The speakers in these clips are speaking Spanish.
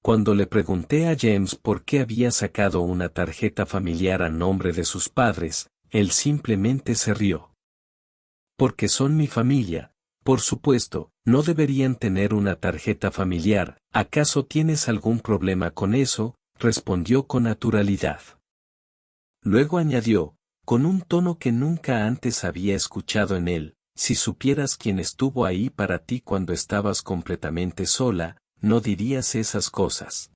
Cuando le pregunté a James por qué había sacado una tarjeta familiar a nombre de sus padres, él simplemente se rió. Porque son mi familia, por supuesto, no deberían tener una tarjeta familiar. ¿Acaso tienes algún problema con eso?, respondió con naturalidad. Luego añadió, con un tono que nunca antes había escuchado en él, si supieras quién estuvo ahí para ti cuando estabas completamente sola, no dirías esas cosas.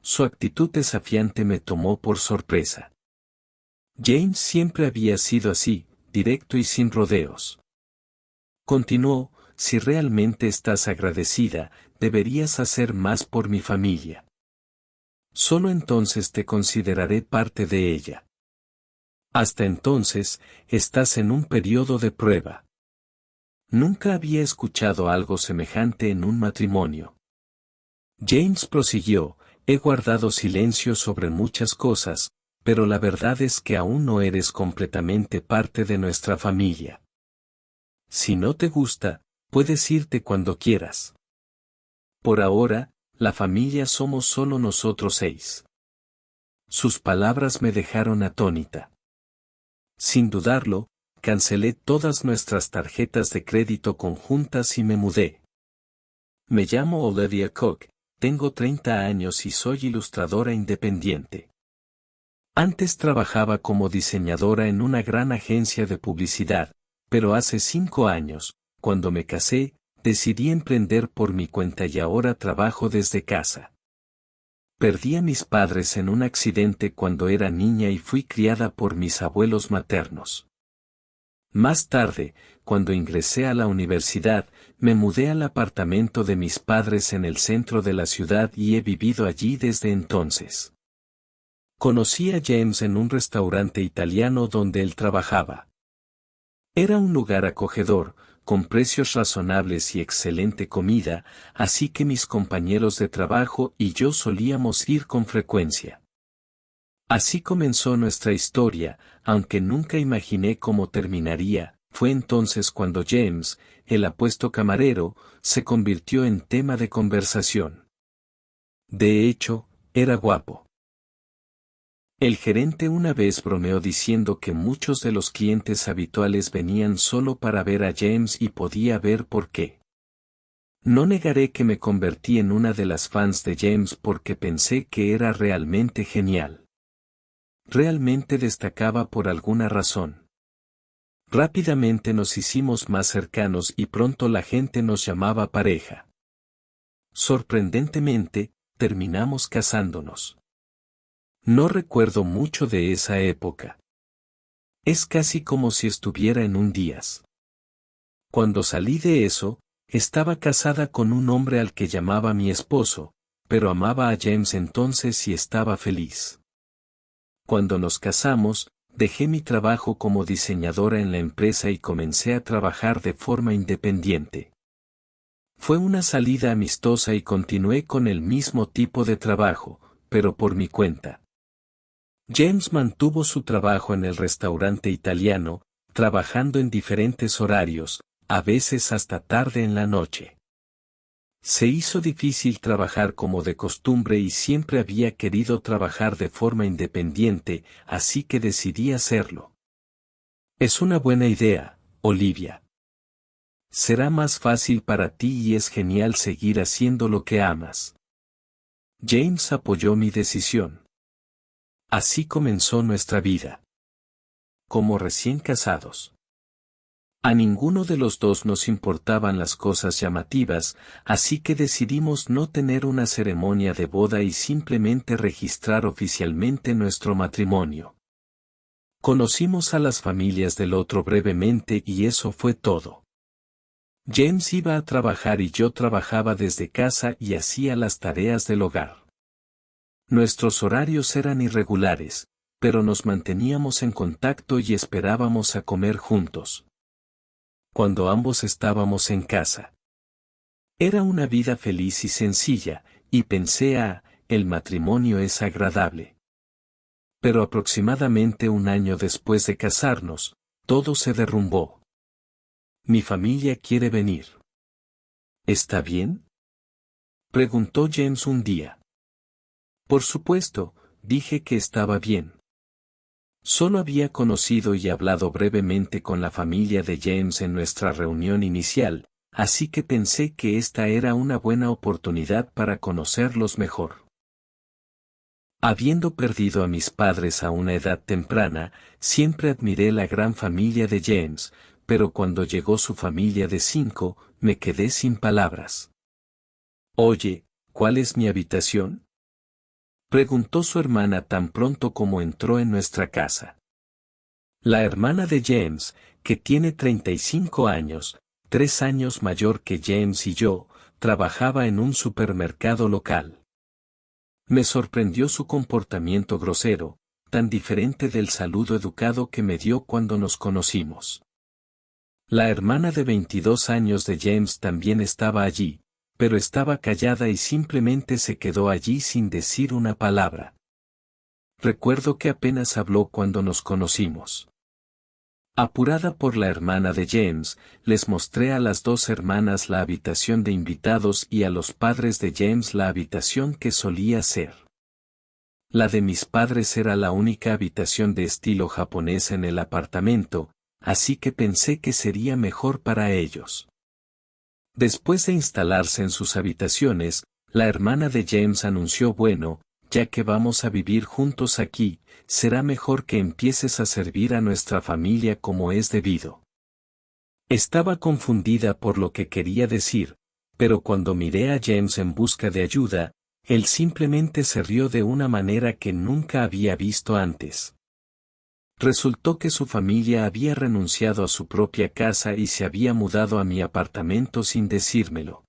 Su actitud desafiante me tomó por sorpresa. James siempre había sido así, directo y sin rodeos. Continuó, si realmente estás agradecida, deberías hacer más por mi familia. Solo entonces te consideraré parte de ella. Hasta entonces, estás en un periodo de prueba. Nunca había escuchado algo semejante en un matrimonio. James prosiguió, he guardado silencio sobre muchas cosas, pero la verdad es que aún no eres completamente parte de nuestra familia. Si no te gusta, puedes irte cuando quieras. Por ahora, la familia somos solo nosotros 6. Sus palabras me dejaron atónita. Sin dudarlo, cancelé todas nuestras tarjetas de crédito conjuntas y me mudé. Me llamo Olivia Cook, tengo 30 años y soy ilustradora independiente. Antes trabajaba como diseñadora en una gran agencia de publicidad, pero hace 5 años, cuando me casé, decidí emprender por mi cuenta y ahora trabajo desde casa. Perdí a mis padres en un accidente cuando era niña y fui criada por mis abuelos maternos. Más tarde, cuando ingresé a la universidad, me mudé al apartamento de mis padres en el centro de la ciudad y he vivido allí desde entonces. Conocí a James en un restaurante italiano donde él trabajaba. Era un lugar acogedor, con precios razonables y excelente comida, así que mis compañeros de trabajo y yo solíamos ir con frecuencia. Así comenzó nuestra historia, aunque nunca imaginé cómo terminaría. Fue entonces cuando James, el apuesto camarero, se convirtió en tema de conversación. De hecho, era guapo. El gerente una vez bromeó diciendo que muchos de los clientes habituales venían solo para ver a James y podía ver por qué. No negaré que me convertí en una de las fans de James porque pensé que era realmente genial. Realmente destacaba por alguna razón. Rápidamente nos hicimos más cercanos y pronto la gente nos llamaba pareja. Sorprendentemente, terminamos casándonos. No recuerdo mucho de esa época. Es casi como si estuviera en un días. Cuando salí de eso, estaba casada con un hombre al que llamaba mi esposo, pero amaba a James entonces y estaba feliz. Cuando nos casamos, dejé mi trabajo como diseñadora en la empresa y comencé a trabajar de forma independiente. Fue una salida amistosa y continué con el mismo tipo de trabajo, pero por mi cuenta. James mantuvo su trabajo en el restaurante italiano, trabajando en diferentes horarios, a veces hasta tarde en la noche. Se hizo difícil trabajar como de costumbre y siempre había querido trabajar de forma independiente, así que decidí hacerlo. Es una buena idea, Olivia. Será más fácil para ti y es genial seguir haciendo lo que amas. James apoyó mi decisión. Así comenzó nuestra vida. Como recién casados. A ninguno de los dos nos importaban las cosas llamativas, así que decidimos no tener una ceremonia de boda y simplemente registrar oficialmente nuestro matrimonio. Conocimos a las familias del otro brevemente y eso fue todo. James iba a trabajar y yo trabajaba desde casa y hacía las tareas del hogar. Nuestros horarios eran irregulares, pero nos manteníamos en contacto y esperábamos a comer juntos. Cuando ambos estábamos en casa. Era una vida feliz y sencilla, y pensé el matrimonio es agradable. Pero aproximadamente un año después de casarnos, todo se derrumbó. Mi familia quiere venir. ¿Está bien? Preguntó James un día. Por supuesto, dije que estaba bien. Solo había conocido y hablado brevemente con la familia de James en nuestra reunión inicial, así que pensé que esta era una buena oportunidad para conocerlos mejor. Habiendo perdido a mis padres a una edad temprana, siempre admiré la gran familia de James, pero cuando llegó su familia de 5, me quedé sin palabras. Oye, ¿cuál es mi habitación? Preguntó su hermana tan pronto como entró en nuestra casa. La hermana de James, que tiene 35 años, 3 años mayor que James y yo, trabajaba en un supermercado local. Me sorprendió su comportamiento grosero, tan diferente del saludo educado que me dio cuando nos conocimos. La hermana de 22 años de James también estaba allí, pero estaba callada y simplemente se quedó allí sin decir una palabra. Recuerdo que apenas habló cuando nos conocimos. Apurada por la hermana de James, les mostré a las dos hermanas la habitación de invitados y a los padres de James la habitación que solía ser. La de mis padres era la única habitación de estilo japonés en el apartamento, así que pensé que sería mejor para ellos. Después de instalarse en sus habitaciones, la hermana de James anunció: bueno, ya que vamos a vivir juntos aquí, será mejor que empieces a servir a nuestra familia como es debido. Estaba confundida por lo que quería decir, pero cuando miré a James en busca de ayuda, él simplemente se rió de una manera que nunca había visto antes. Resultó que su familia había renunciado a su propia casa y se había mudado a mi apartamento sin decírmelo.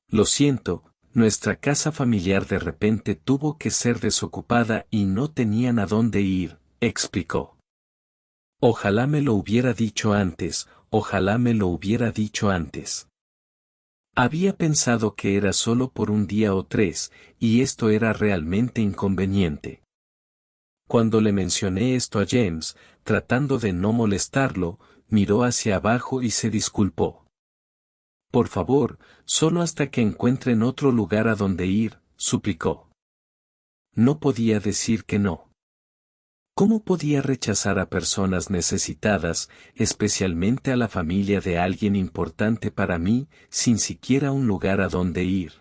Lo siento, nuestra casa familiar de repente tuvo que ser desocupada y no tenían a dónde ir, explicó. Ojalá me lo hubiera dicho antes, ojalá me lo hubiera dicho antes. Había pensado que era solo por un día o 3, y esto era realmente inconveniente. Cuando le mencioné esto a James, tratando de no molestarlo, miró hacia abajo y se disculpó. Por favor, solo hasta que encuentren otro lugar a donde ir, suplicó. No podía decir que no. ¿Cómo podía rechazar a personas necesitadas, especialmente a la familia de alguien importante para mí, sin siquiera un lugar a donde ir?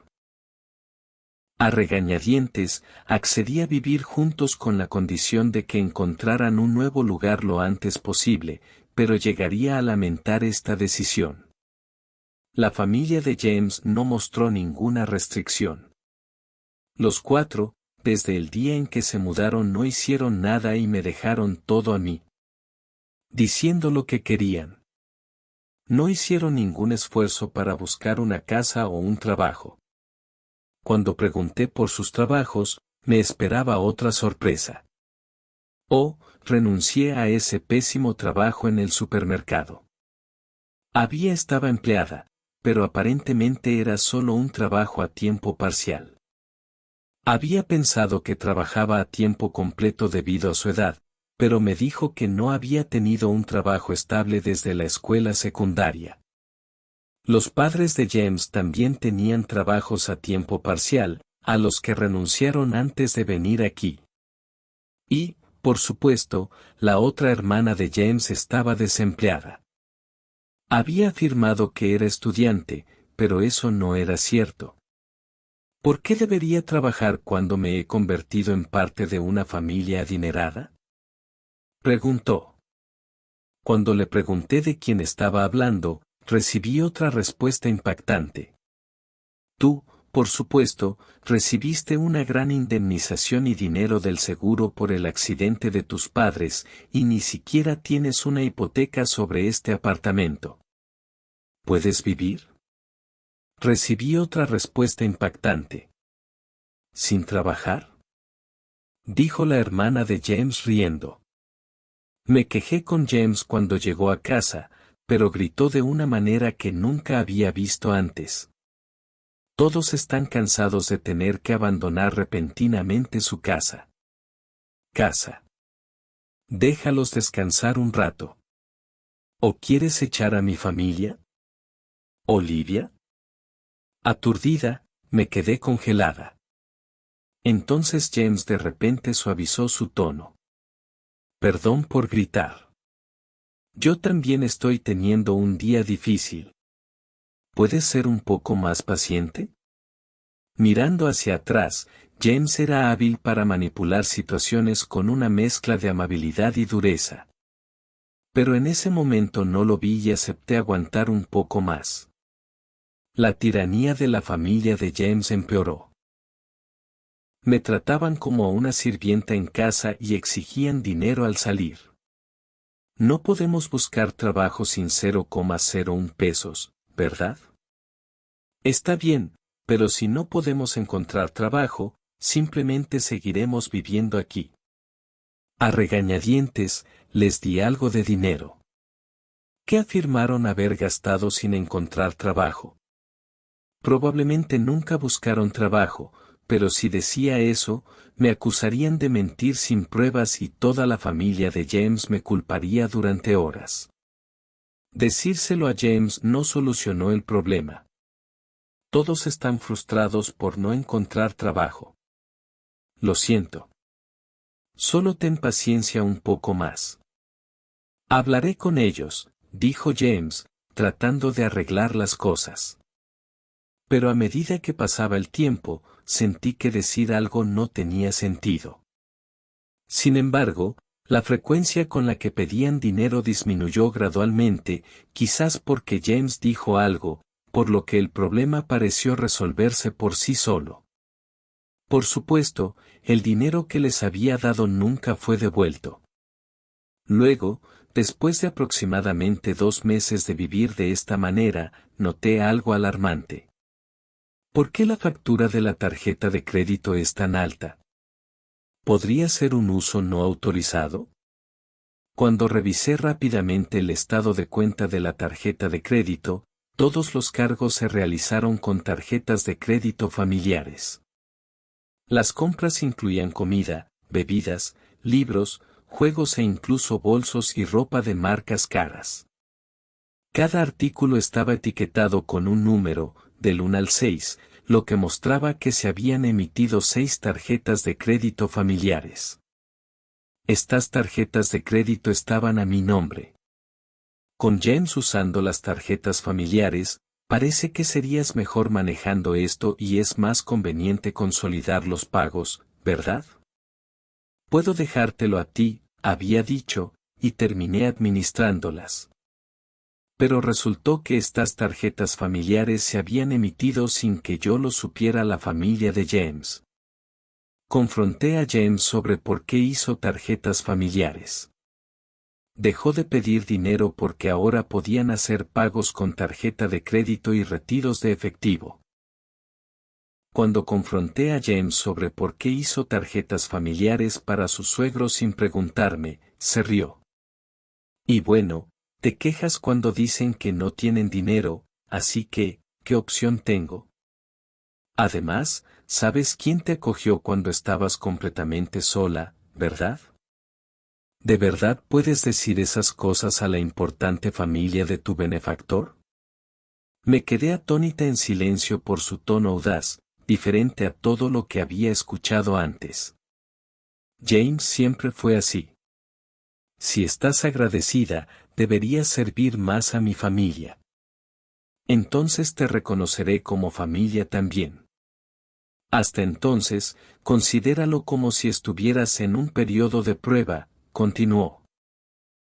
A regañadientes, accedí a vivir juntos con la condición de que encontraran un nuevo lugar lo antes posible, pero llegaría a lamentar esta decisión. La familia de James no mostró ninguna restricción. Los 4, desde el día en que se mudaron, no hicieron nada y me dejaron todo a mí, diciendo lo que querían. No hicieron ningún esfuerzo para buscar una casa o un trabajo. Cuando pregunté por sus trabajos, me esperaba otra sorpresa. Oh, renuncié a ese pésimo trabajo en el supermercado. Estaba empleada, pero aparentemente era solo un trabajo a tiempo parcial. Había pensado que trabajaba a tiempo completo debido a su edad, pero me dijo que no había tenido un trabajo estable desde la escuela secundaria. Los padres de James también tenían trabajos a tiempo parcial, a los que renunciaron antes de venir aquí. Y, por supuesto, la otra hermana de James estaba desempleada. Había afirmado que era estudiante, pero eso no era cierto. ¿Por qué debería trabajar cuando me he convertido en parte de una familia adinerada? Preguntó. Cuando le pregunté de quién estaba hablando, recibí otra respuesta impactante. Tú, por supuesto, recibiste una gran indemnización y dinero del seguro por el accidente de tus padres, y ni siquiera tienes una hipoteca sobre este apartamento. ¿Puedes vivir? Recibí otra respuesta impactante. ¿Sin trabajar? Dijo la hermana de James riendo. Me quejé con James cuando llegó a casa, pero gritó de una manera que nunca había visto antes. Todos están cansados de tener que abandonar repentinamente su casa. Casa. Déjalos descansar un rato. ¿O quieres echar a mi familia? ¿Olivia? Aturdida, Me quedé congelada. Entonces James de repente suavizó su tono. Perdón por gritar. Yo también estoy teniendo un día difícil. ¿Puedes ser un poco más paciente? Mirando hacia atrás, James era hábil para manipular situaciones con una mezcla de amabilidad y dureza. Pero en ese momento no lo vi y acepté aguantar un poco más. La tiranía de la familia de James empeoró. Me trataban como a una sirvienta en casa y exigían dinero al salir. No podemos buscar trabajo sin 0,01 pesos, ¿verdad? Está bien, pero si no podemos encontrar trabajo, simplemente seguiremos viviendo aquí. A regañadientes, les di algo de dinero. ¿Qué afirmaron haber gastado sin encontrar trabajo? Probablemente nunca buscaron trabajo, pero si decía eso, me acusarían de mentir sin pruebas y toda la familia de James me culparía durante horas. Decírselo a James no solucionó el problema. Todos están frustrados por no encontrar trabajo. Lo siento. Solo ten paciencia un poco más. Hablaré con ellos, dijo James, tratando de arreglar las cosas. Pero a medida que pasaba el tiempo, sentí que decir algo no tenía sentido. Sin embargo, la frecuencia con la que pedían dinero disminuyó gradualmente, quizás porque James dijo algo, por lo que el problema pareció resolverse por sí solo. Por supuesto, el dinero que les había dado nunca fue devuelto. Luego, después de aproximadamente 2 meses de vivir de esta manera, noté algo alarmante. ¿Por qué la factura de la tarjeta de crédito es tan alta? ¿Podría ser un uso no autorizado? Cuando revisé rápidamente el estado de cuenta de la tarjeta de crédito, todos los cargos se realizaron con tarjetas de crédito familiares. Las compras incluían comida, bebidas, libros, juegos e incluso bolsos y ropa de marcas caras. Cada artículo estaba etiquetado con un número, del 1 al 6, lo que mostraba que se habían emitido 6 tarjetas de crédito familiares. Estas tarjetas de crédito estaban a mi nombre. Con James usando las tarjetas familiares, parece que serías mejor manejando esto y es más conveniente consolidar los pagos, ¿verdad? Puedo dejártelo a ti, había dicho, y terminé administrándolas. Pero resultó que estas tarjetas familiares se habían emitido sin que yo lo supiera la familia de James. Confronté a James sobre por qué hizo tarjetas familiares. Dejó de pedir dinero porque ahora podían hacer pagos con tarjeta de crédito y retiros de efectivo. Cuando confronté a James sobre por qué hizo tarjetas familiares para su suegro sin preguntarme, se rió. Y bueno, te quejas cuando dicen que no tienen dinero, así que, ¿qué opción tengo? Además, ¿sabes quién te acogió cuando estabas completamente sola, verdad? ¿De verdad puedes decir esas cosas a la importante familia de tu benefactor? Me quedé atónita en silencio por su tono audaz, diferente a todo lo que había escuchado antes. James siempre fue así. Si estás agradecida, deberías servir más a mi familia. Entonces te reconoceré como familia también. Hasta entonces, considéralo como si estuvieras en un periodo de prueba, continuó.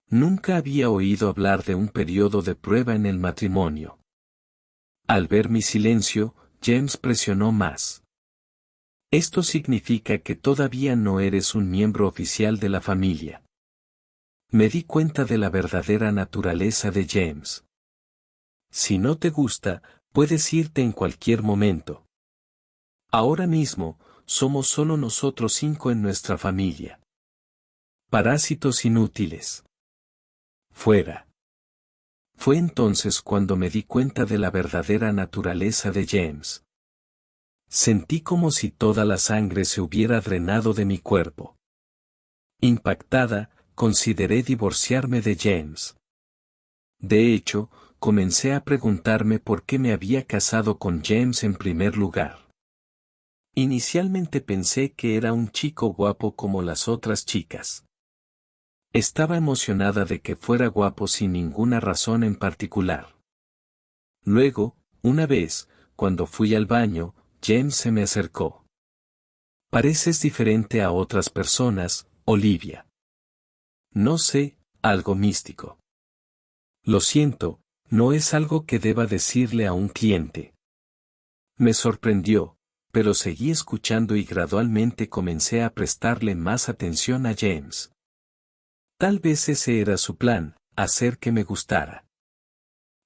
Nunca había oído hablar de un periodo de prueba en el matrimonio. Al ver mi silencio, James presionó más. Esto significa que todavía no eres un miembro oficial de la familia. Me di cuenta de la verdadera naturaleza de James. Si no te gusta, puedes irte en cualquier momento. Ahora mismo, somos solo nosotros 5 en nuestra familia. Parásitos inútiles. Fuera. Fue entonces cuando me di cuenta de la verdadera naturaleza de James. Sentí como si toda la sangre se hubiera drenado de mi cuerpo. Impactada, consideré divorciarme de James. De hecho, comencé a preguntarme por qué me había casado con James en primer lugar. Inicialmente pensé que era un chico guapo como las otras chicas. Estaba emocionada de que fuera guapo sin ninguna razón en particular. Luego, una vez, cuando fui al baño, James se me acercó. Pareces diferente a otras personas, Olivia. No sé, algo místico. Lo siento, no es algo que deba decirle a un cliente. Me sorprendió, pero seguí escuchando y gradualmente comencé a prestarle más atención a James. Tal vez ese era su plan, hacer que me gustara.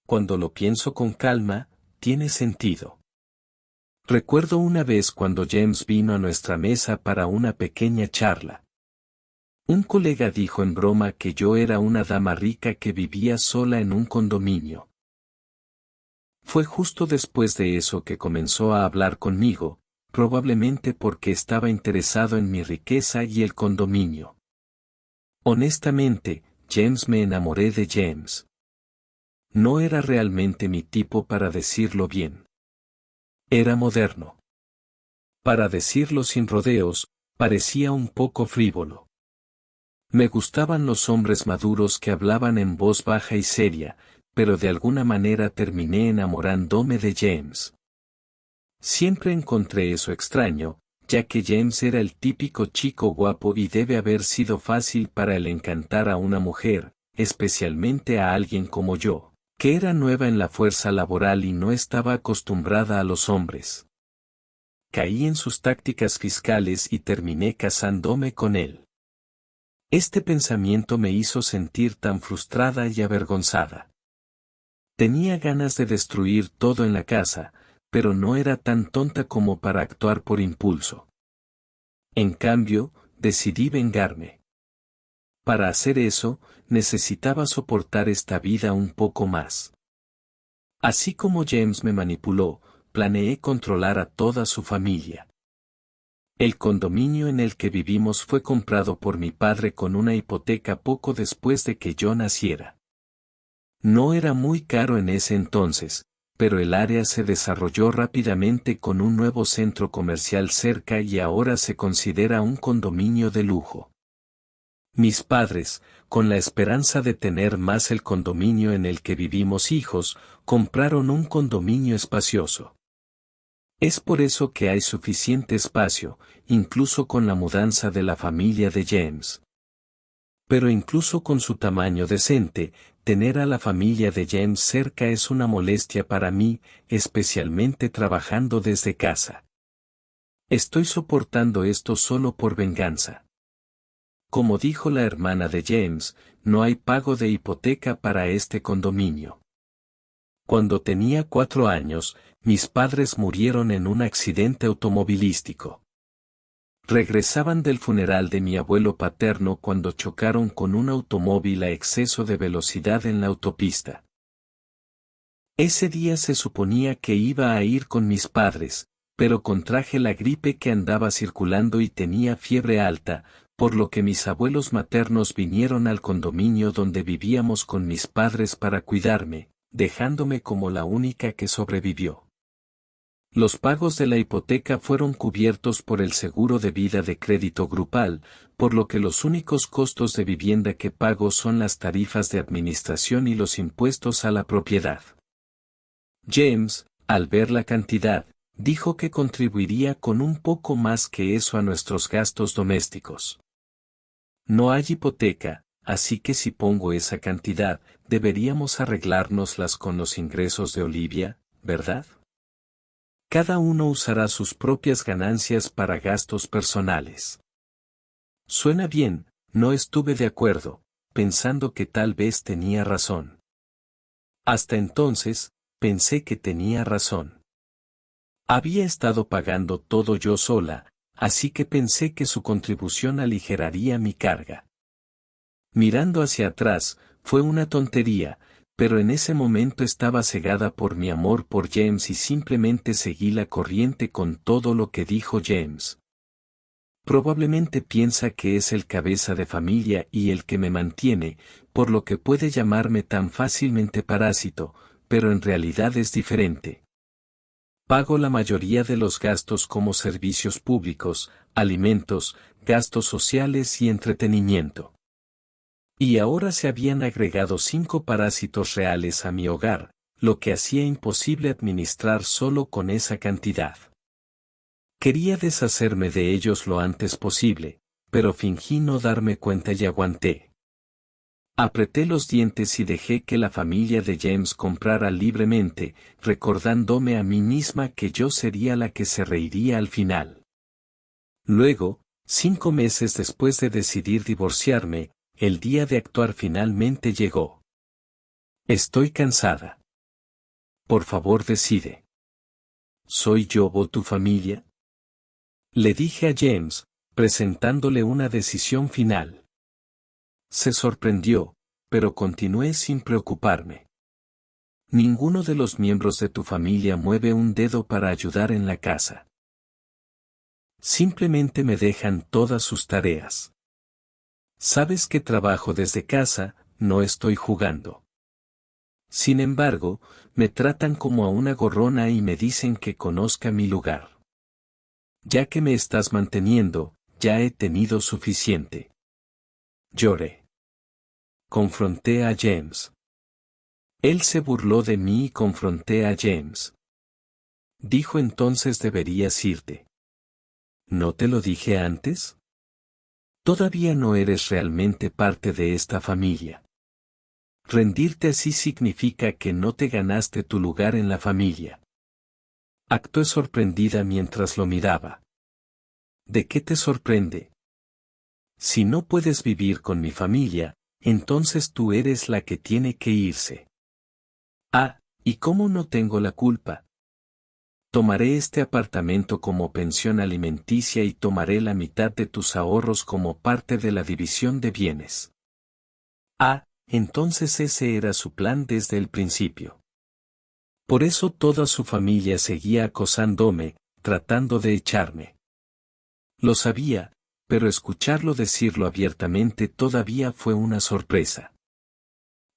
Cuando lo pienso con calma, tiene sentido. Recuerdo una vez cuando James vino a nuestra mesa para una pequeña charla. Un colega dijo en broma que yo era una dama rica que vivía sola en un condominio. Fue justo después de eso que comenzó a hablar conmigo, probablemente porque estaba interesado en mi riqueza y el condominio. Honestamente, James, me enamoré de James. No era realmente mi tipo, para decirlo bien. Era moderno. Para decirlo sin rodeos, parecía un poco frívolo. Me gustaban los hombres maduros que hablaban en voz baja y seria, pero de alguna manera terminé enamorándome de James. Siempre encontré eso extraño, ya que James era el típico chico guapo y debe haber sido fácil para él encantar a una mujer, especialmente a alguien como yo, que era nueva en la fuerza laboral y no estaba acostumbrada a los hombres. Caí en sus tácticas fiscales y terminé casándome con él. Este pensamiento me hizo sentir tan frustrada y avergonzada. Tenía ganas de destruir todo en la casa, pero no era tan tonta como para actuar por impulso. En cambio, decidí vengarme. Para hacer eso, necesitaba soportar esta vida un poco más. Así como James me manipuló, planeé controlar a toda su familia. El condominio en el que vivimos fue comprado por mi padre con una hipoteca poco después de que yo naciera. No era muy caro en ese entonces, pero el área se desarrolló rápidamente con un nuevo centro comercial cerca y ahora se considera un condominio de lujo. Mis padres, con la esperanza de tener más el condominio en el que vivimos hijos, compraron un condominio espacioso. Es por eso que hay suficiente espacio, incluso con la mudanza de la familia de James. Pero incluso con su tamaño decente, tener a la familia de James cerca es una molestia para mí, especialmente trabajando desde casa. Estoy soportando esto solo por venganza. Como dijo la hermana de James, no hay pago de hipoteca para este condominio. Cuando tenía 4 años, mis padres murieron en un accidente automovilístico. Regresaban del funeral de mi abuelo paterno cuando chocaron con un automóvil a exceso de velocidad en la autopista. Ese día se suponía que iba a ir con mis padres, pero contraje la gripe que andaba circulando y tenía fiebre alta, por lo que mis abuelos maternos vinieron al condominio donde vivíamos con mis padres para cuidarme, dejándome como la única que sobrevivió. Los pagos de la hipoteca fueron cubiertos por el seguro de vida de crédito grupal, por lo que los únicos costos de vivienda que pago son las tarifas de administración y los impuestos a la propiedad. James, al ver la cantidad, dijo que contribuiría con un poco más que eso a nuestros gastos domésticos. No hay hipoteca, así que si pongo esa cantidad, deberíamos arreglárnoslas con los ingresos de Olivia, ¿verdad? Cada uno usará sus propias ganancias para gastos personales. Suena bien, no estuve de acuerdo, pensando que tal vez tenía razón. Hasta entonces, pensé que tenía razón. Había estado pagando todo yo sola, así que pensé que su contribución aligeraría mi carga. Mirando hacia atrás, fue una tontería, pero en ese momento estaba cegada por mi amor por James y simplemente seguí la corriente con todo lo que dijo James. Probablemente piensa que es el cabeza de familia y el que me mantiene, por lo que puede llamarme tan fácilmente parásito, pero en realidad es diferente. Pago la mayoría de los gastos como servicios públicos, alimentos, gastos sociales y entretenimiento. Y ahora se habían agregado 5 parásitos reales a mi hogar, lo que hacía imposible administrar solo con esa cantidad. Quería deshacerme de ellos lo antes posible, pero fingí no darme cuenta y aguanté. Apreté los dientes y dejé que la familia de James comprara libremente, recordándome a mí misma que yo sería la que se reiría al final. Luego, 5 meses después de decidir divorciarme, el día de actuar finalmente llegó. Estoy cansada. Por favor, decide. ¿Soy yo o tu familia? Le dije a James, presentándole una decisión final. Se sorprendió, pero continué sin preocuparme. Ninguno de los miembros de tu familia mueve un dedo para ayudar en la casa. Simplemente me dejan todas sus tareas. Sabes que trabajo desde casa, no estoy jugando. Sin embargo, me tratan como a una gorrona y me dicen que conozca mi lugar. Ya que me estás manteniendo, ya he tenido suficiente. Lloré. Confronté a James. Él se burló de mí y confronté a James. Dijo entonces deberías irte. ¿No te lo dije antes? Todavía no eres realmente parte de esta familia. Rendirte así significa que no te ganaste tu lugar en la familia. Actué sorprendida mientras lo miraba. ¿De qué te sorprende? Si no puedes vivir con mi familia, entonces tú eres la que tiene que irse. Ah, ¿y cómo no tengo la culpa? Tomaré este apartamento como pensión alimenticia y tomaré la mitad de tus ahorros como parte de la división de bienes. Ah, entonces ese era su plan desde el principio. Por eso toda su familia seguía acosándome, tratando de echarme. Lo sabía, pero escucharlo decirlo abiertamente todavía fue una sorpresa.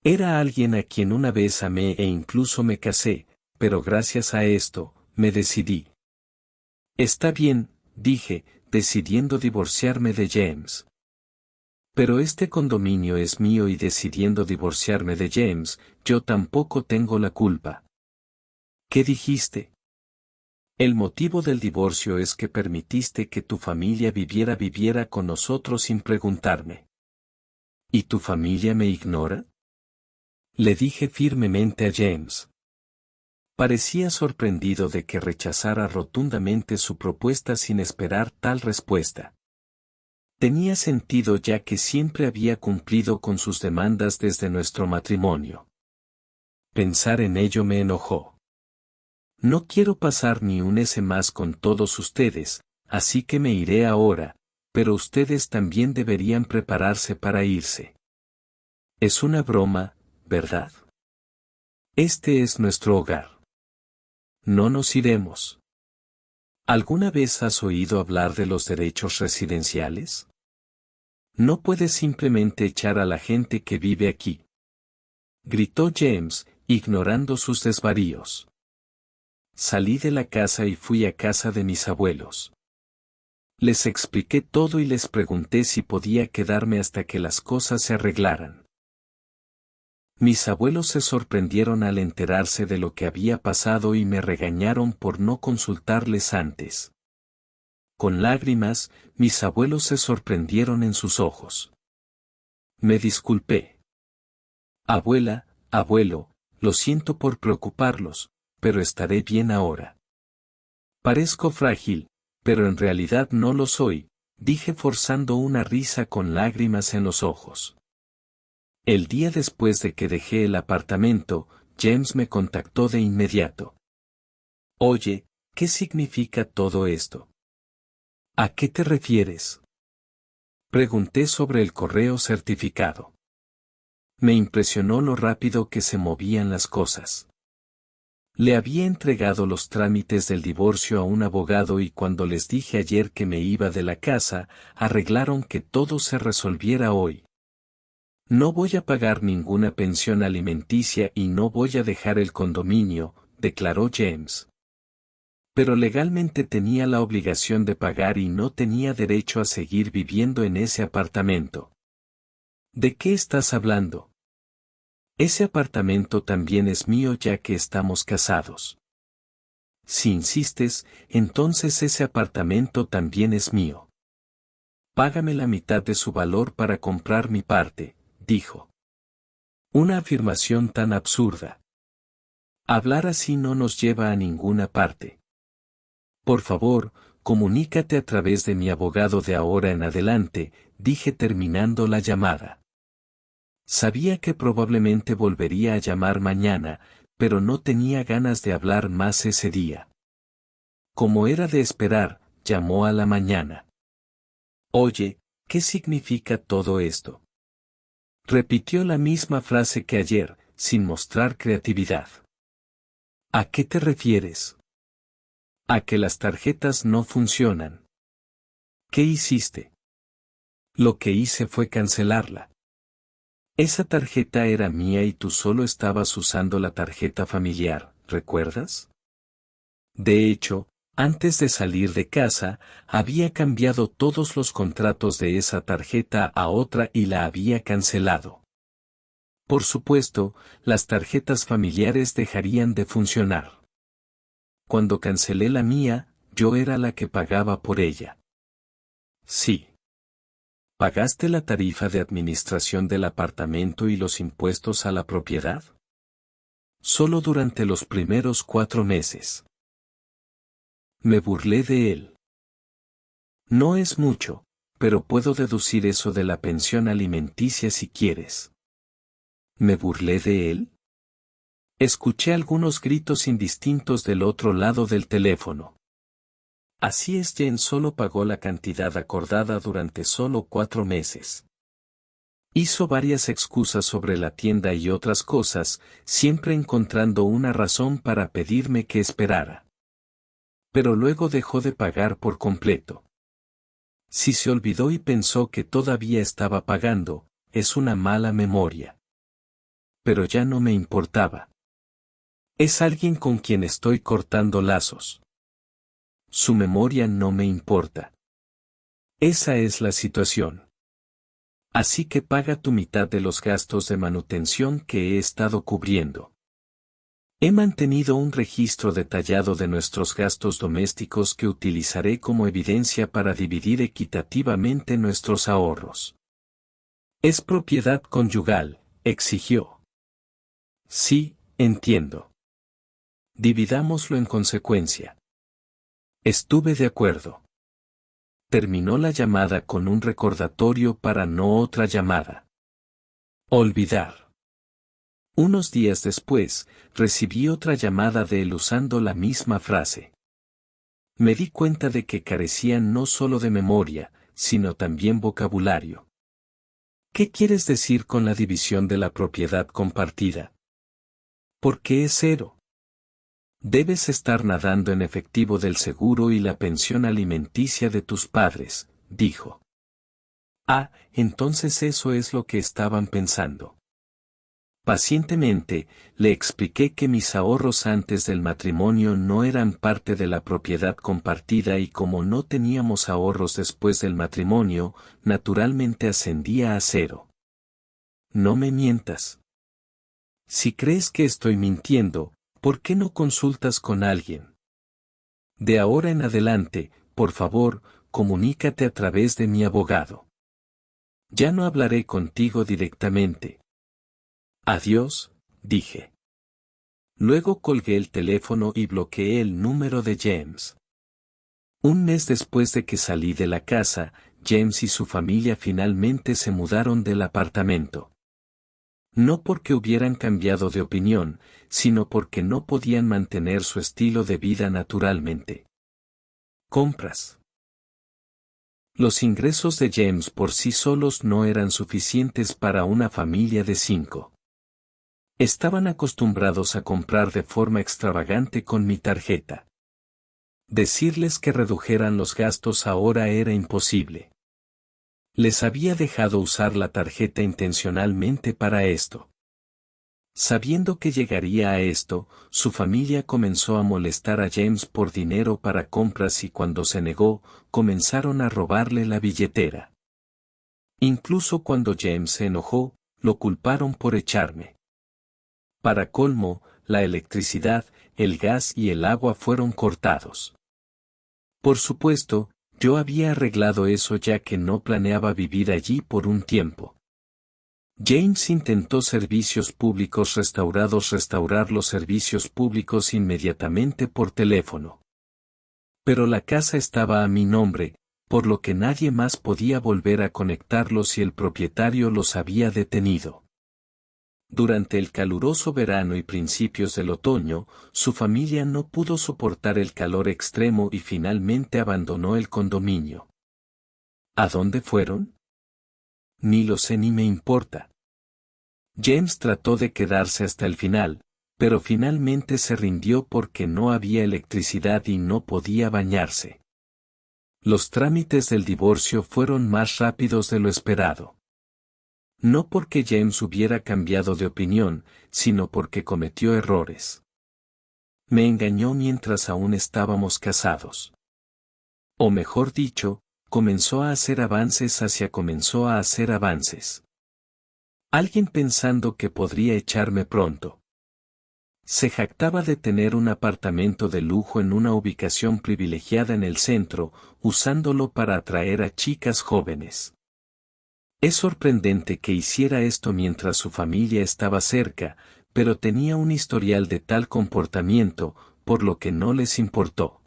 Era alguien a quien una vez amé e incluso me casé, pero gracias a esto, me decidí. Está bien, dije, decidiendo divorciarme de James. Pero este condominio es mío y decidiendo divorciarme de James, yo tampoco tengo la culpa. ¿Qué dijiste? El motivo del divorcio es que permitiste que tu familia viviera con nosotros sin preguntarme. ¿Y tu familia me ignora? Le dije firmemente a James. Parecía sorprendido de que rechazara rotundamente su propuesta sin esperar tal respuesta. Tenía sentido ya que siempre había cumplido con sus demandas desde nuestro matrimonio. Pensar en ello me enojó. No quiero pasar ni un ese más con todos ustedes, así que me iré ahora, pero ustedes también deberían prepararse para irse. Es una broma, ¿verdad? Este es nuestro hogar. No nos iremos. ¿Alguna vez has oído hablar de los derechos residenciales? No puedes simplemente echar a la gente que vive aquí. Gritó James, ignorando sus desvaríos. Salí de la casa y fui a casa de mis abuelos. Les expliqué todo y les pregunté si podía quedarme hasta que las cosas se arreglaran. Mis abuelos se sorprendieron al enterarse de lo que había pasado y me regañaron por no consultarles antes. Con lágrimas, mis abuelos se sorprendieron en sus ojos. Me disculpé. Abuela, abuelo, lo siento por preocuparlos, pero estaré bien ahora. Parezco frágil, pero en realidad no lo soy, dije forzando una risa con lágrimas en los ojos. El día después de que dejé el apartamento, James me contactó de inmediato. Oye, ¿qué significa todo esto? ¿A qué te refieres? Pregunté sobre el correo certificado. Me impresionó lo rápido que se movían las cosas. Le había entregado los trámites del divorcio a un abogado y cuando les dije ayer que me iba de la casa, arreglaron que todo se resolviera hoy. No voy a pagar ninguna pensión alimenticia y no voy a dejar el condominio, declaró James. Pero legalmente tenía la obligación de pagar y no tenía derecho a seguir viviendo en ese apartamento. ¿De qué estás hablando? Ese apartamento también es mío ya que estamos casados. Si insistes, entonces ese apartamento también es mío. Págame la mitad de su valor para comprar mi parte, dijo. Una afirmación tan absurda. Hablar así no nos lleva a ninguna parte. Por favor, comunícate a través de mi abogado de ahora en adelante, dije terminando la llamada. Sabía que probablemente volvería a llamar mañana, pero no tenía ganas de hablar más ese día. Como era de esperar, llamó a la mañana. Oye, ¿qué significa todo esto? Repitió la misma frase que ayer, sin mostrar creatividad. ¿A qué te refieres? A que las tarjetas no funcionan. ¿Qué hiciste? Lo que hice fue cancelarla. Esa tarjeta era mía y tú solo estabas usando la tarjeta familiar, ¿recuerdas? De hecho, antes de salir de casa, había cambiado todos los contratos de esa tarjeta a otra y la había cancelado. Por supuesto, las tarjetas familiares dejarían de funcionar. Cuando cancelé la mía, yo era la que pagaba por ella. Sí. ¿Pagaste la tarifa de administración del apartamento y los impuestos a la propiedad? Solo durante los primeros 4 meses. Me burlé de él. No es mucho, pero puedo deducir eso de la pensión alimenticia si quieres. ¿Me burlé de él? Escuché algunos gritos indistintos del otro lado del teléfono. Así es, Jen solo pagó la cantidad acordada durante solo 4 meses. Hizo varias excusas sobre la tienda y otras cosas, siempre encontrando una razón para pedirme que esperara. Pero luego dejó de pagar por completo. Si se olvidó y pensó que todavía estaba pagando, es una mala memoria. Pero ya no me importaba. Es alguien con quien estoy cortando lazos. Su memoria no me importa. Esa es la situación. Así que paga tu mitad de los gastos de manutención que he estado cubriendo. He mantenido un registro detallado de nuestros gastos domésticos que utilizaré como evidencia para dividir equitativamente nuestros ahorros. Es propiedad conyugal, exigió. Sí, entiendo. Dividámoslo en consecuencia. Estuve de acuerdo. Terminó la llamada con un recordatorio para no otra llamada. Olvidar. Unos días después, recibí otra llamada de él usando la misma frase. Me di cuenta de que carecían no solo de memoria, sino también vocabulario. ¿Qué quieres decir con la división de la propiedad compartida? ¿Por qué es cero? Debes estar nadando en efectivo del seguro y la pensión alimenticia de tus padres, dijo. Ah, entonces eso es lo que estaban pensando. Pacientemente, le expliqué que mis ahorros antes del matrimonio no eran parte de la propiedad compartida y como no teníamos ahorros después del matrimonio, naturalmente ascendía a cero. No me mientas. Si crees que estoy mintiendo, ¿por qué no consultas con alguien? De ahora en adelante, por favor, comunícate a través de mi abogado. Ya no hablaré contigo directamente. Adiós, dije. Luego colgué el teléfono y bloqueé el número de James. Un mes después de que salí de la casa, James y su familia finalmente se mudaron del apartamento. No porque hubieran cambiado de opinión, sino porque no podían mantener su estilo de vida naturalmente. Compras. Los ingresos de James por sí solos no eran suficientes para una familia de 5. Estaban acostumbrados a comprar de forma extravagante con mi tarjeta. Decirles que redujeran los gastos ahora era imposible. Les había dejado usar la tarjeta intencionalmente para esto. Sabiendo que llegaría a esto, su familia comenzó a molestar a James por dinero para compras y cuando se negó, comenzaron a robarle la billetera. Incluso cuando James se enojó, lo culparon por echarme. Para colmo, la electricidad, el gas y el agua fueron cortados. Por supuesto, yo había arreglado eso ya que no planeaba vivir allí por un tiempo. James intentó servicios públicos restaurar los servicios públicos inmediatamente por teléfono. Pero la casa estaba a mi nombre, por lo que nadie más podía volver a conectarlos y el propietario los había detenido. Durante el caluroso verano y principios del otoño, su familia no pudo soportar el calor extremo y finalmente abandonó el condominio. ¿A dónde fueron? Ni lo sé ni me importa. James trató de quedarse hasta el final, pero finalmente se rindió porque no había electricidad y no podía bañarse. Los trámites del divorcio fueron más rápidos de lo esperado. No porque James hubiera cambiado de opinión, sino porque cometió errores. Me engañó mientras aún estábamos casados. O mejor dicho, comenzó a hacer avances. Alguien pensando que podría echarme pronto. Se jactaba de tener un apartamento de lujo en una ubicación privilegiada en el centro, usándolo para atraer a chicas jóvenes. Es sorprendente que hiciera esto mientras su familia estaba cerca, pero tenía un historial de tal comportamiento, por lo que no les importó.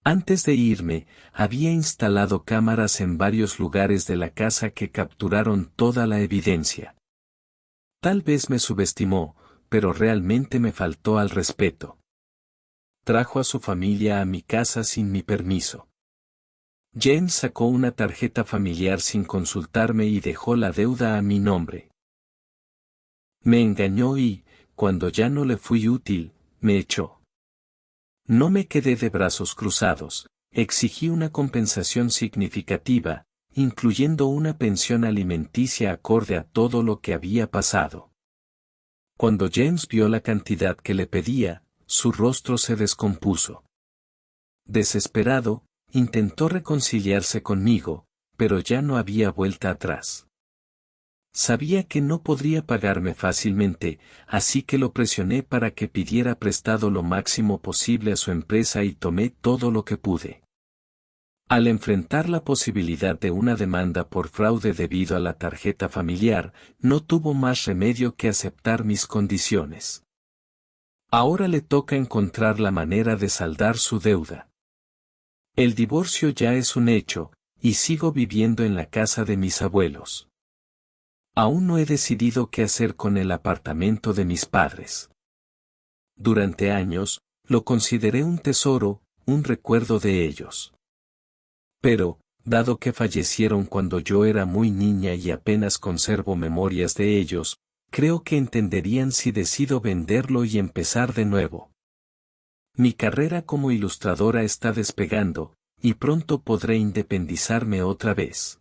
Antes de irme, había instalado cámaras en varios lugares de la casa que capturaron toda la evidencia. Tal vez me subestimó, pero realmente me faltó al respeto. Trajo a su familia a mi casa sin mi permiso. James sacó una tarjeta familiar sin consultarme y dejó la deuda a mi nombre. Me engañó y, cuando ya no le fui útil, me echó. No me quedé de brazos cruzados, exigí una compensación significativa, incluyendo una pensión alimenticia acorde a todo lo que había pasado. Cuando James vio la cantidad que le pedía, su rostro se descompuso. Desesperado, intentó reconciliarse conmigo, pero ya no había vuelta atrás. Sabía que no podría pagarme fácilmente, así que lo presioné para que pidiera prestado lo máximo posible a su empresa y tomé todo lo que pude. Al enfrentar la posibilidad de una demanda por fraude debido a la tarjeta familiar, no tuvo más remedio que aceptar mis condiciones. Ahora le toca encontrar la manera de saldar su deuda. El divorcio ya es un hecho, y sigo viviendo en la casa de mis abuelos. Aún no he decidido qué hacer con el apartamento de mis padres. Durante años, lo consideré un tesoro, un recuerdo de ellos. Pero, dado que fallecieron cuando yo era muy niña y apenas conservo memorias de ellos, creo que entenderían si decido venderlo y empezar de nuevo. Mi carrera como ilustradora está despegando, y pronto podré independizarme otra vez.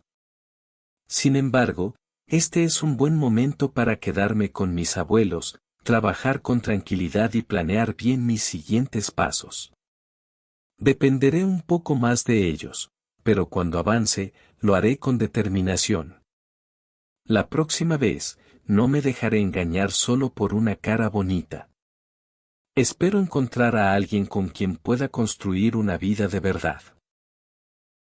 Sin embargo, este es un buen momento para quedarme con mis abuelos, trabajar con tranquilidad y planear bien mis siguientes pasos. Dependeré un poco más de ellos, pero cuando avance, lo haré con determinación. La próxima vez, no me dejaré engañar solo por una cara bonita. Espero encontrar a alguien con quien pueda construir una vida de verdad.